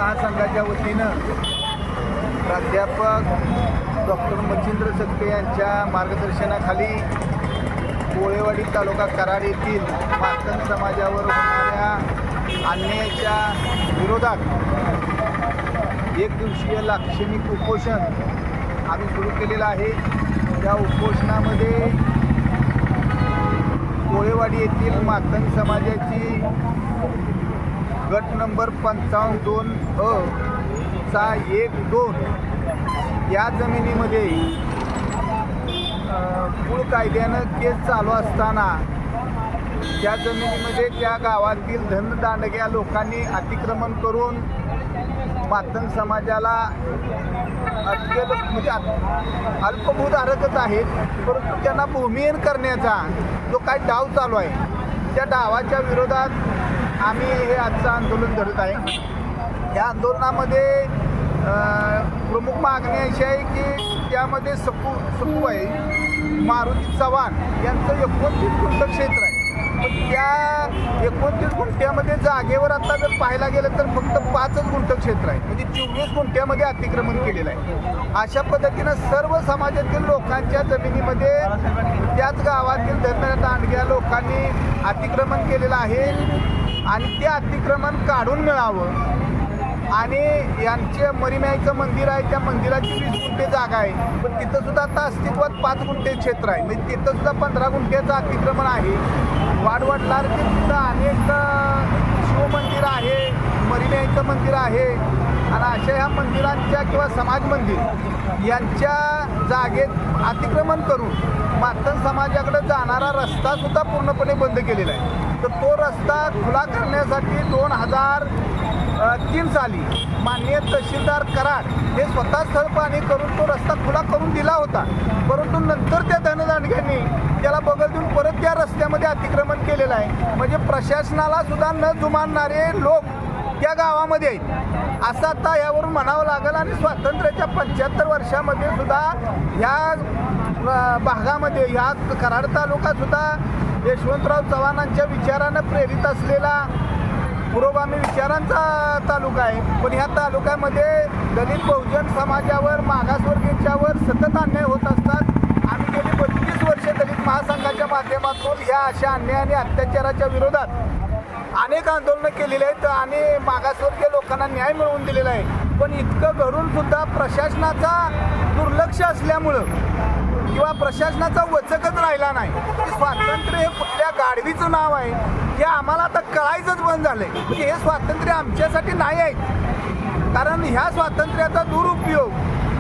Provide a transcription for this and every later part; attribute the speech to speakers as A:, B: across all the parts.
A: महासंघाच्या वतीनं प्राध्यापक डॉक्टर मच्छिंद्र सकटे यांच्या मार्गदर्शनाखाली कोळेवाडी तालुका कराड येथील मातंग समाजावर होणाऱ्या अन्यायाच्या विरोधात एक दिवसीय लाक्षणिक उपोषण आम्ही सुरू केलेलं आहे। त्या उपोषणामध्ये कोळेवाडी येथील मातंग समाजाची गट नंबर 55(2)(अ) चा 1-2 या जमिनीमध्ये मूळ कायद्यानं केस चालू असताना त्या जमिनीमध्ये त्या गावातील धनदांडग्या लोकांनी अतिक्रमण करून मातंग समाजाला म्हणजे अल्पभूधारकच आहेत, परंतु त्यांना भूमिहीन करण्याचा जो काय डाव चालू आहे त्या डावाच्या विरोधात आम्ही हे आजचं आंदोलन धरत आहे। या आंदोलनामध्ये प्रमुख मागणी अशी आहे की त्यामध्ये सपू आहे मारुती चव्हाण यांचं 29 गुंठ क्षेत्र आहे। पण त्या 29 गुंठ्यामध्ये जागेवर आता जर पाहायला गेलं तर फक्त 5च गुंठ क्षेत्र आहे, म्हणजे 24 गुंठ्यामध्ये अतिक्रमण केलेलं आहे। अशा पद्धतीनं सर्व समाजातील लोकांच्या जमिनीमध्ये त्याच गावातील धनदांडग्या लोकांनी अतिक्रमण केलेलं आहे आणि ते अतिक्रमण काढून मिळावं आणि यांचे मरीमाईचं मंदिर आहे, त्या मंदिराची 20 गुंठे जागा आहे, पण तिथं सुद्धा आता अस्तित्वात 5 गुंठे क्षेत्र आहे, म्हणजे तिथं सुद्धा 15 गुंठ्याचं अतिक्रमण आहे। वाडवडलार तिथं अनेक शिवमंदिर आहे, मरीमाईचं मंदिर आहे आणि अशा ह्या मंदिरांच्या किंवा समाज मंदिर यांच्या जागेत अतिक्रमण करून मातंग समाजाकडे जाणारा रस्ता सुद्धा पूर्णपणे बंद केलेला आहे। तर तो रस्ता खुला करण्यासाठी 2003 साली माननीय तहसीलदार कराड हे स्वतः स्थळ पाहणी करून तो रस्ता खुला करून दिला होता, परंतु नंतर त्या धनदांडग्यांनी त्याला बगल देऊन परत त्या रस्त्यामध्ये अतिक्रमण केलेलं आहे। म्हणजे प्रशासनाला सुद्धा न जुमानणारे लोक त्या गावामध्ये आहेत असं आता यावरून म्हणावं लागेल। आणि स्वातंत्र्याच्या 75 वर्षामध्ये सुद्धा ह्या भागामध्ये ह्या कराड तालुका सुद्धा यशवंतराव चव्हाणांच्या विचारानं प्रेरित असलेला पुरोगामी विचारांचा तालुका आहे, पण ह्या तालुक्यामध्ये दलित बहुजन समाजावर मागासवर्गीयांच्यावर सतत अन्याय होत असतात। आम्ही गेली 32 वर्षे दलित महासंघाच्या माध्यमातून ह्या अशा अन्याय आणि अत्याचाराच्या विरोधात अनेक आंदोलनं केलेली आहेत आणि मागासवर्गीय लोकांना न्याय मिळवून दिलेला आहे। पण इतकं घडून सुद्धा प्रशासनाचा दुर्लक्ष असल्यामुळं किंवा प्रशासनाचा वचकच राहिला नाही की स्वातंत्र्य हे कुठल्या गाढवीचं नाव आहे हे आम्हाला आता कळायचंच बंद झालंय। म्हणजे हे स्वातंत्र्य आमच्यासाठी नाही आहे, कारण ह्या स्वातंत्र्याचा दुरुपयोग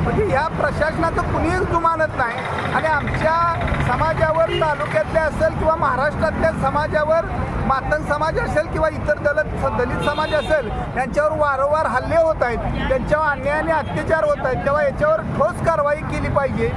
A: म्हणजे ह्या प्रशासनाचं कुणीच जुमानत नाही आणि आमच्या समाजावर तालुक्यातले असेल किंवा महाराष्ट्रातल्या समाजावर मातंग समाज असेल किंवा इतर दलित समाज असेल यांच्यावर वारंवार हल्ले होत आहेत, त्यांच्यावर अन्याय आणि अत्याचार होत आहेत, तेव्हा याच्यावर ठोस कारवाई केली पाहिजे।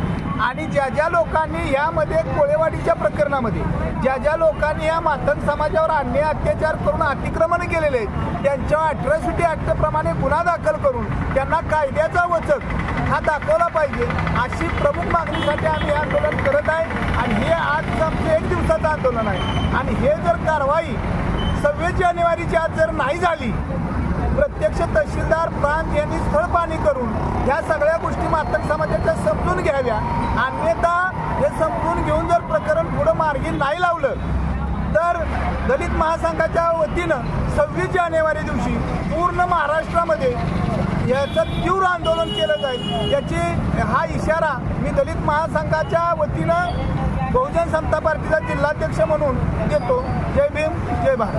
A: आणि ज्या लोकांनी यामध्ये कोळेवाडीच्या प्रकरणामध्ये ज्या लोकांनी या मातंग समाजावर अन्याय अत्याचार करून अतिक्रमण केलेले आहेत त्यांच्यावर अॅट्रॉसिटी ॲक्टप्रमाणे गुन्हा दाखल करून त्यांना कायद्याचा वचक हा दाखवला पाहिजे, अशी प्रमुख मागणीसाठी आम्ही हे आंदोलन करत आहे। आणि हे आज आमचं 1 दिवसाचं आंदोलन आहे आणि हे जर कारवाई 26 जानेवारीची आज जर नाही झाली, प्रत्यक्ष तहसीलदार प्रांत यांनी स्थळ पाहणी करून ह्या सगळ्या गोष्टी मातंग समाजाच्या समजून घ्याव्या, अन्यथा हे समजून घेऊन जर प्रकरण पुढं मार्गी नाही लावलं तर दलित महासंघाच्या वतीनं 26 जानेवारी दिवशी पूर्ण महाराष्ट्रामध्ये याचं तीव्र आंदोलन केलं जाईल। हा इशारा मी दलित महासंघाच्या वतीनं बहुजन समता पार्टीचा जिल्हाध्यक्ष म्हणून देतो। जय भीम, जय भारत।